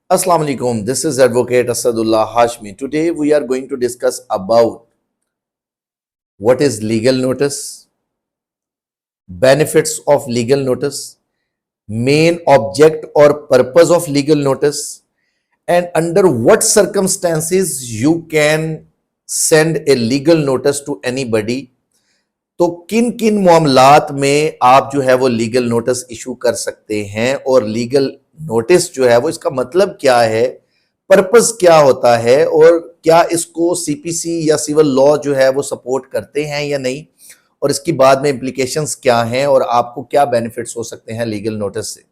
Assalamu alaikum. This is Advocate Asadullah Hashmi. Today we are going to discuss about what is legal notice, benefits of legal notice, main object or purpose of legal notice, and under what circumstances you can send a legal notice to anybody. तो किन किन मामलात में आप जो है वो legal notice issue कर सकते हैं और लीगल नोटिस जो है वो इसका मतलब क्या है, पर्पस क्या होता है और क्या इसको सीपीसी या सिविल लॉ जो है वो सपोर्ट करते हैं या नहीं, और इसकी बाद में इम्प्लीकेशंस क्या हैं और आपको क्या बेनिफिट्स हो सकते हैं लीगल नोटिस से।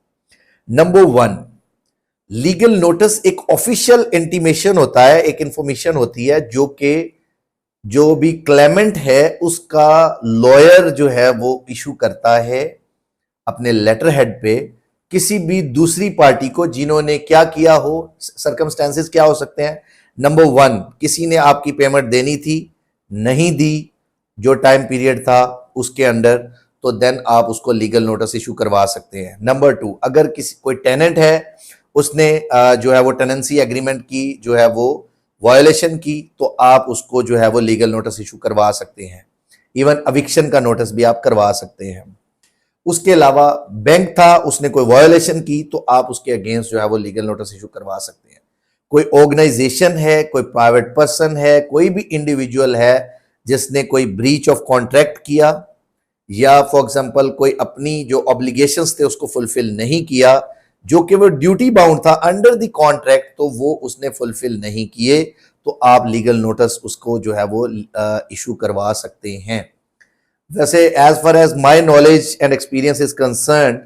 नंबर 1, लीगल नोटिस एक ऑफिशियल इंटीमेशन होता है, एक इंफॉर्मेशन होती है जो भी क्लेमेंट है उसका लॉयर जो है वो इशू करता है अपने लेटर हेड पे किसी भी दूसरी पार्टी को जिन्होंने क्या किया हो। सर्कमस्टेंसेस क्या हो सकते हैं? नंबर 1, किसी ने आपकी पेमेंट देनी थी, नहीं दी जो टाइम पीरियड था उसके अंडर, तो देन आप उसको लीगल नोटिस इशू करवा सकते हैं। नंबर 2, अगर कोई टेनेंट है, उसने जो है वो टेनेंसी एग्रीमेंट की जो है वो वायोलेशन की, तो आप उसको जो है वो लीगल नोटिस इशू करवा सकते हैं। इवन अविक्शन का नोटिस भी आप करवा सकते हैं। उसके अलावा बैंक था, उसने कोई वायोलेशन की, तो आप उसके अगेंस्ट जो है वो लीगल नोटिस इशू करवा सकते हैं। कोई ऑर्गेनाइजेशन है, कोई प्राइवेट पर्सन है, कोई भी इंडिविजुअल है जिसने कोई ब्रीच ऑफ कॉन्ट्रैक्ट किया या फॉर एग्जांपल कोई अपनी जो ऑब्लिगेशंस थे उसको फुलफिल नहीं किया, जो कि वो ड्यूटी बाउंड था अंडर द कॉन्ट्रैक्ट, तो वो उसने फुलफिल नहीं किए, तो आप लीगल नोटिस उसको जो है वो इशू करवा सकते हैं। वैसे as far as my knowledge and experience is concerned,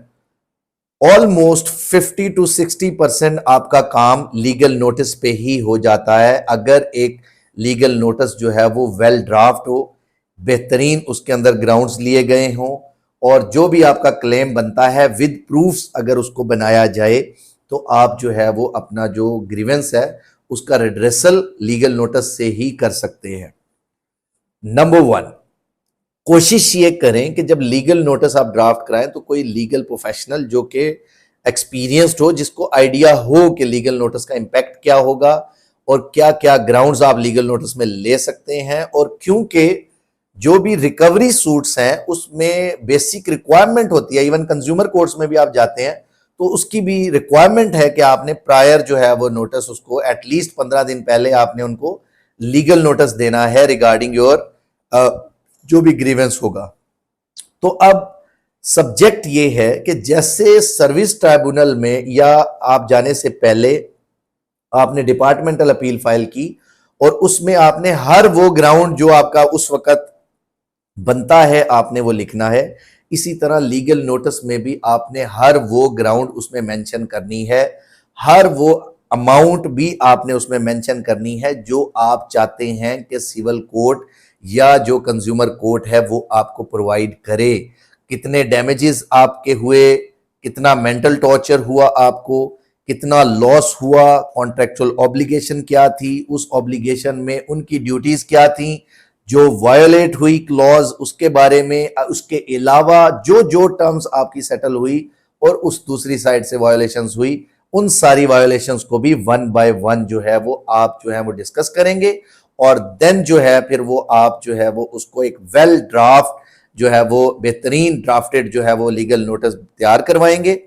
almost 50 to 60% आपका काम लीगल नोटिस पे ही हो जाता है, अगर एक लीगल नोटिस जो है वो वेल ड्राफ्ट हो, बेहतरीन उसके अंदर ग्राउंड्स लिए गए हों, और जो भी आपका क्लेम बनता है विद प्रूफ्स अगर उसको बनाया जाए, तो आप जो है वो अपना जो ग्रीवेंस है उसका रिड्रेसल लीगल नोटिस से ही कर सकते हैं। नंबर 1, कोशिश ये करें कि जब लीगल नोटिस आप ड्राफ्ट कराएं तो कोई लीगल प्रोफेशनल जो कि एक्सपीरियंस्ड हो, जिसको आइडिया हो कि लीगल नोटिस का इम्पैक्ट क्या होगा और क्या क्या ग्राउंड्स आप लीगल नोटिस में ले सकते हैं, और क्योंकि जो भी रिकवरी सूट्स हैं उसमें बेसिक रिक्वायरमेंट होती है, इवन कंज्यूमर कोर्ट्स में भी आप जाते हैं तो उसकी भी रिक्वायरमेंट है कि आपने प्रायर जो है वो नोटिस उसको एटलीस्ट 15 दिन पहले आपने उनको लीगल नोटिस देना है रिगार्डिंग योर जो भी ग्रीवेंस होगा। तो अब सब्जेक्ट ये है कि जैसे सर्विस ट्राइब्यूनल में या आप जाने से पहले आपने डिपार्टमेंटल अपील फाइल की और उसमें आपने हर वो ग्राउंड जो आपका उस वक्त बनता है आपने वो लिखना है, इसी तरह लीगल नोटिस में भी आपने हर वो ग्राउंड उसमें मेंशन करनी है, हर वो अमाउंट भी आपने उसमें मेंशन करनी है जो आप चाहते हैं कि सिविल कोर्ट या जो कंज्यूमर कोर्ट है वो आपको प्रोवाइड करे। कितने डैमेजेस आपके हुए, कितना मेंटल टॉर्चर हुआ आपको, कितना लॉस हुआ, कॉन्ट्रेक्चुअल ऑब्लिगेशन क्या थी, उस ऑब्लिगेशन में उनकी ड्यूटीज क्या थी, जो वायोलेट हुई क्लॉज उसके बारे में, उसके अलावा जो जो टर्म्स आपकी सेटल हुई और उस दूसरी साइड से वायोलेशंस हुई, उन सारी वायोलेशंस को भी 1 by 1 जो है वो आप जो है वो डिस्कस करेंगे, और देन जो है फिर वो आप जो है वो उसको एक वेल ड्राफ्ट जो है वो बेहतरीन ड्राफ्टेड जो है वो लीगल नोटिस तैयार करवाएंगे,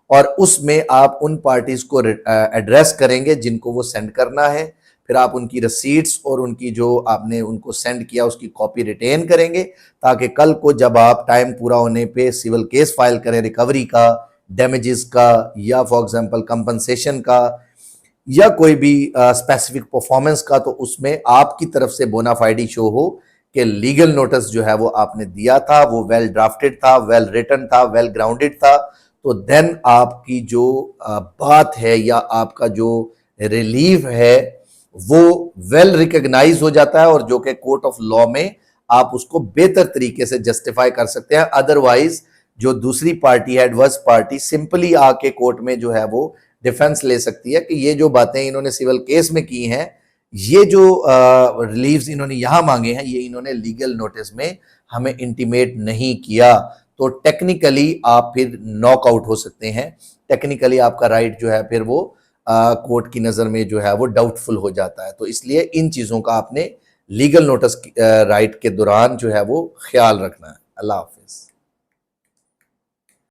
और उसमें आप उन पार्टीज को एड्रेस करेंगे जिनको वो सेंड करना है। फिर आप उनकी रसीट्स और उनकी जो आपने उनको सेंड किया उसकी कॉपी रिटेन करेंगे, ताकि कल को जब आप टाइम पूरा होने पे सिविल केस फाइल करें रिकवरी का, डैमेजेस का, या फॉर एग्जांपल कंपनसेशन का, या कोई भी स्पेसिफिक परफॉर्मेंस का, तो उसमें आपकी तरफ से बोनाफाइडी शो हो कि लीगल नोटिस जो है वो आपने दिया था वो वेल ड्राफ्टेड था, वेल रिटन था, वेल ग्राउंडेड था। तो देन आपकी जो बात है या आपका जो रिलीफ है वो वेल रिकॉग्नाइज हो जाता है, और जो कि कोर्ट ऑफ लॉ में आप उसको बेहतर तरीके से जस्टिफाई कर सकते हैं। अदरवाइज जो दूसरी पार्टी है, एडवर्स पार्टी, सिंपली आके कोर्ट में जो है वो डिफेंस ले सकती है कि ये जो बातें इन्होंने सिविल केस में की हैं, ये जो रिलीव्स इन्होंने यहां मांगे हैं, ये इन्होंने लीगल नोटिस में हमें इंटीमेट नहीं किया, तो टेक्निकली आप फिर नॉकआउट हो सकते हैं। टेक्निकली आपका राइट जो है फिर वो कोर्ट की नज़र में जो है वो डाउटफुल हो जाता है। तो इसलिए इन चीज़ों का आपने लीगल नोटिस राइट के दौरान जो है वो ख्याल रखना है। अल्लाह हाफिज़।